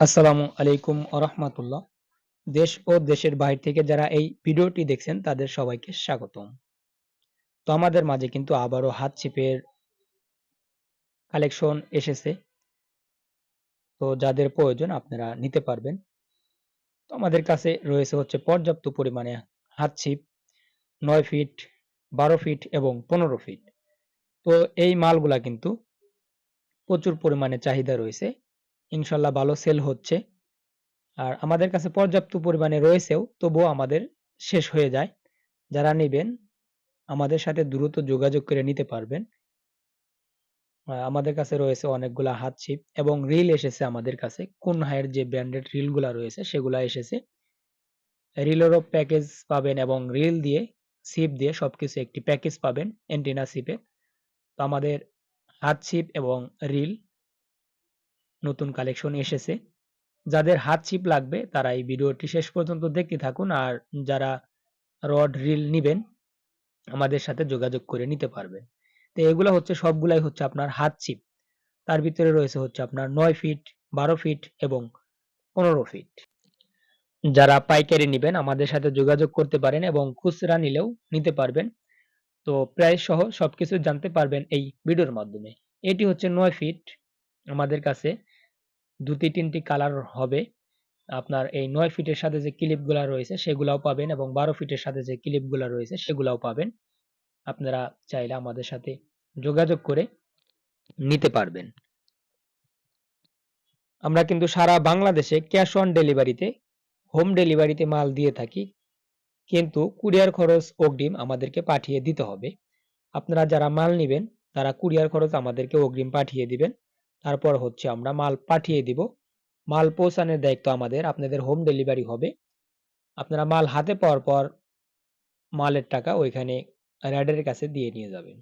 আসসালামু আলাইকুম আরহামাতুল্লাহ। দেশ ও দেশের বাইরে থেকে যারা এই ভিডিওটি দেখছেন তাদের সবাইকে স্বাগতম। তো আমাদের মাঝে কিন্তু আবারও হাত ছিপের কালেকশন এসেছে। তো যাদের প্রয়োজন আপনারা নিতে পারবেন। তো আমাদের কাছে রয়েছে হচ্ছে পর্যাপ্ত পরিমাণে হাত ছিপ ৯ ফিট, ১২ ফিট এবং ১৫ ফিট। তো এই মালগুলা কিন্তু প্রচুর পরিমাণে চাহিদা রয়েছে। ইনশাল্লাহ ভালো সেল হচ্ছে। আর আমাদের কাছে পর্যাপ্ত পরিমাণে রয়েছেও, তবুও আমাদের শেষ হয়ে যায়। যারা নিবেন আমাদের সাথে দ্রুত যোগাযোগ করে নিতে পারবেন। আমাদের কাছে রয়েছে অনেকগুলা হাত ছিপ এবং রিল এসেছে আমাদের কাছে। কুনহাইয়ের যে ব্র্যান্ডেড রিলগুলা রয়েছে সেগুলা এসেছে। রিলেরও প্যাকেজ পাবেন এবং রিল দিয়ে, ছিপ দিয়ে সবকিছু একটি প্যাকেজ পাবেন অ্যান্টেনা ছিপে। তো আমাদের হাত ছিপ এবং রিল নতুন কালেকশন এসেছে। যাদের হাত ছিপ লাগবে তারা এই ভিডিওটি শেষ পর্যন্ত দেখতে থাকুন। আর যারা রড রিল নিবেন আমাদের সাথে যোগাযোগ করে নিতে পারবেন। তো এগুলা হচ্ছে সবগুলাই হচ্ছে আপনার হাত ছিপ। তার ভিতরে রয়েছে হচ্ছে আপনার ৯ ফিট, ১২ ফিট এবং ১৫ ফিট। যারা পাইকারি নিবেন আমাদের সাথে যোগাযোগ করতে পারেন এবং খুচরা নিলেও নিতে পারবেন। তো প্রাইস সহ সবকিছু জানতে পারবেন এই ভিডিওর মাধ্যমে। এটি হচ্ছে ৯ ফিট। আমাদের কাছে ২-৩টি কালার হবে। আপনার এই ৯ ফিটের সাথে যে ক্লিপগুলা রয়েছে সেগুলাও পাবেন এবং ১২ ফিটের সাথে যে ক্লিপগুলা রয়েছে সেগুলাও পাবেন। আপনারা চাইলে আমাদের সাথে যোগাযোগ করে নিতে পারবেন। আমরা কিন্তু সারা বাংলাদেশে ক্যাশ অন ডেলিভারিতে, হোম ডেলিভারিতে মাল দিয়ে থাকি। কিন্তু কুরিয়ার খরচ অগ্রিম আমাদেরকে পাঠিয়ে দিতে হবে। আপনারা যারা মাল নিবেন তারা কুরিয়ার খরচ আমাদেরকে অগ্রিম পাঠিয়ে দিবেন। তারপর হচ্ছে আমরা মাল পাঠিয়ে দিব। মাল পৌঁছানোর দায়িত্ব আমাদের। আপনাদের হোম ডেলিভারি হবে। আপনারা মাল হাতে পাওয়ার পর মালের টাকা ওইখানে রাইডারের কাছে দিয়ে নিয়ে যাবেন।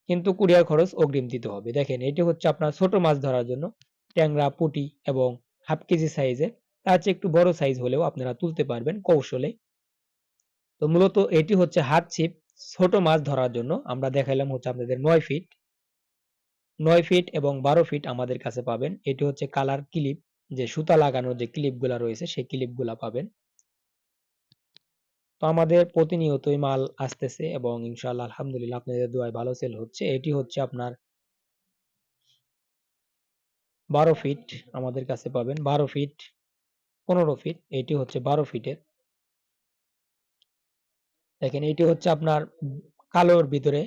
কিন্তু কুরিয়ার খরচ অগ্রিম দিতে হবে। দেখেন এটি হচ্ছে আপনার ছোট মাছ ধরার জন্য ট্যাংরা, পুঁটি এবং হাফ কেজি সাইজের। তার চেয়ে একটু বড় সাইজ হলেও আপনারা তুলতে পারবেন কৌশলে। তো মূলত এটি হচ্ছে হাত ছিপ ছোট মাছ ধরার জন্য। আমরা দেখাইলাম হচ্ছে আপনাদের ৯ ফিট। ৯ ফিট এবং ১২ ফিট আমাদের কাছে পাবেন। এটি হচ্ছে কালার ক্লিপ, যে সুতা লাগানোর যে ক্লিপগুলা রয়েছে সেই ক্লিপগুলা পাবেন। তো আমাদের প্রতিনিয়তই মাল আসতেছে এবং ইনশাআল্লাহ আলহামদুলিল্লাহ আপনাদের দোয়ায় ভালো সেল হচ্ছে। এটি হচ্ছে আপনার ১২ ফিট আমাদের কাছে পাবেন। ১২ ফিট, ১৫ ফিট। এটি হচ্ছে ১২ ফিটের। দেখেন এটি হচ্ছে আপনার কালোর ভিতরে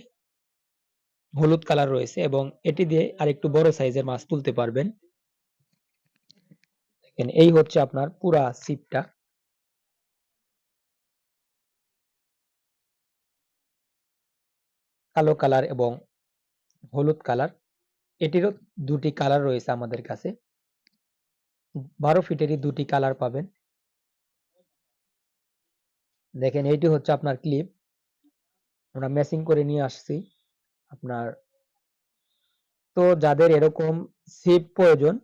হলুদ কালার রয়েছে এবং এটি দিয়ে আরেকটু বড় সাইজের মাছ তুলতে পারবেন। দেখেন এই হচ্ছে আপনার পুরা ছিপটা। কালো কালার এবং হলুদ কালার। এটিরও ২ টি কালার রয়েছে আমাদের কাছে। ১২ ফিটেরই ২ টি কালার পাবেন। দেখেন এইটি হচ্ছে আপনার ক্লিপ। আমরা ম্যাচিং করে নিয়ে আসছি। আপনার তো যাদের এরকম ছিপ প্রয়োজন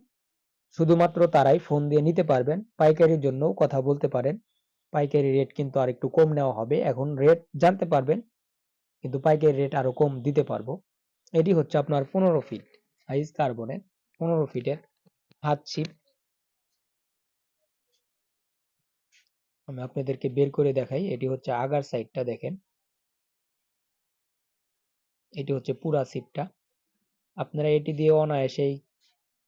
শুধুমাত্র তারাই ফোন দিয়ে নিতে পারবেন। পাইকারির জন্যও কথা বলতে পারেন। পাইকারি রেট কিন্তু আরেকটু কম নেওয়া হবে। এখন রেট জানতে পারবেন, কিন্তু পাইকারি রেট আরো কম দিতে পারবো। এটি হচ্ছে আপনার ১৫ ফিট সাইজ কার্বনের ১৫ ফিটের হাত ছিপ। আমি আপনাদেরকে বের করে দেখাই। এটি হচ্ছে আগার সাইডটা দেখেন। এটি হচ্ছে পুরা ছিপটা। আপনারা এটি দিয়ে অনায়াসেই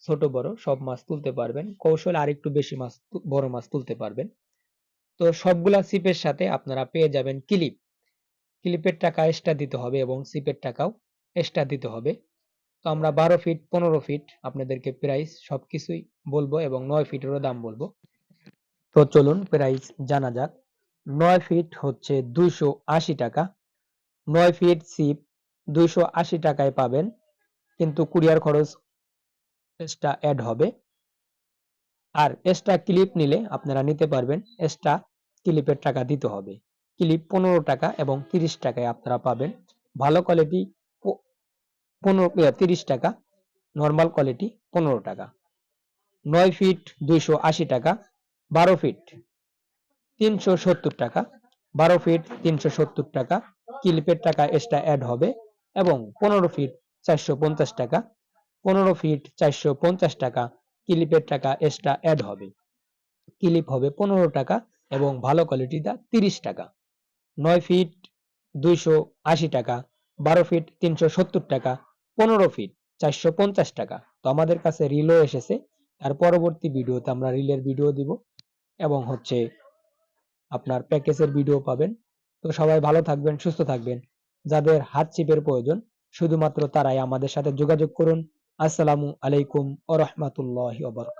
ছোট বড় সব মাছ তুলতে পারবেন। কৌশলে আরেকটু বেশি মাছ, বড় মাছ তুলতে পারবেন। তো সবগুলা ছিপের সাথে আপনারা পেয়ে যাবেন ক্লিপ। ক্লিপের টাকা এক্সট্রা দিতে হবে এবং ছিপের টাকাও এক্সট্রা দিতে হবে। তো আমরা ১২ ফিট, ১৫ ফিট আপনাদেরকে প্রাইস সবকিছুই বলবো এবং ৯ ফিটেরও দাম বলবো। তো চলুন প্রাইস জানা যাক। ৯ ফিট হচ্ছে ২৮০ টাকা। ৯ ফিট ছিপ ২৮০ টাকায় পাবেন, কিন্তু কুরিয়ার খরচ এক্সট্রা অ্যাড হবে। আর এক্সট্রা ক্লিপ নিলে আপনারা নিতে পারবেন, এক্সট্রা ক্লিপের টাকা দিতে হবে। ক্লিপ ১৫ টাকা এবং ৩০ টাকায় আপনারা পাবেন। ভালো কোয়ালিটি ৩০ টাকা, নরমাল কোয়ালিটি ১৫ টাকা। ৯ ফিট ২৮০ টাকা, ১২ ফিট ৩৭০ টাকা, ১২ ফিট ৩৭০ টাকা। ক্লিপের টাকা এক্সট্রা অ্যাড হবে এবং ১৫ ফিট ৪৫০ টাকা, ১৫ ফিট ৪৫০ টাকা, ক্লিপের টাকা এক্সট্রা অ্যাড হবে। ক্লিপ হবে 15 টাকা এবং ভালো কোয়ালিটিটা 30 টাকা। 9 ফিট 280 টাকা, 12 ফিট 370 টাকা, 15 ফিট 450 টাকা। তো আমাদের কাছে রিলও এসেছে। আর পরবর্তী ভিডিওতে আমরা রিলের ভিডিও দিব এবং হচ্ছে আপনার প্যাকেজের ভিডিও পাবেন। তো সবাই ভালো থাকবেন, সুস্থ থাকবেন। যাদের হাত চিপের প্রয়োজন শুধুমাত্র তারাই আমাদের সাথে যোগাযোগ করুন। আসসালামু আলাইকুম ওয়া রাহমাতুল্লাহি ওয়া বারাকাতুহু।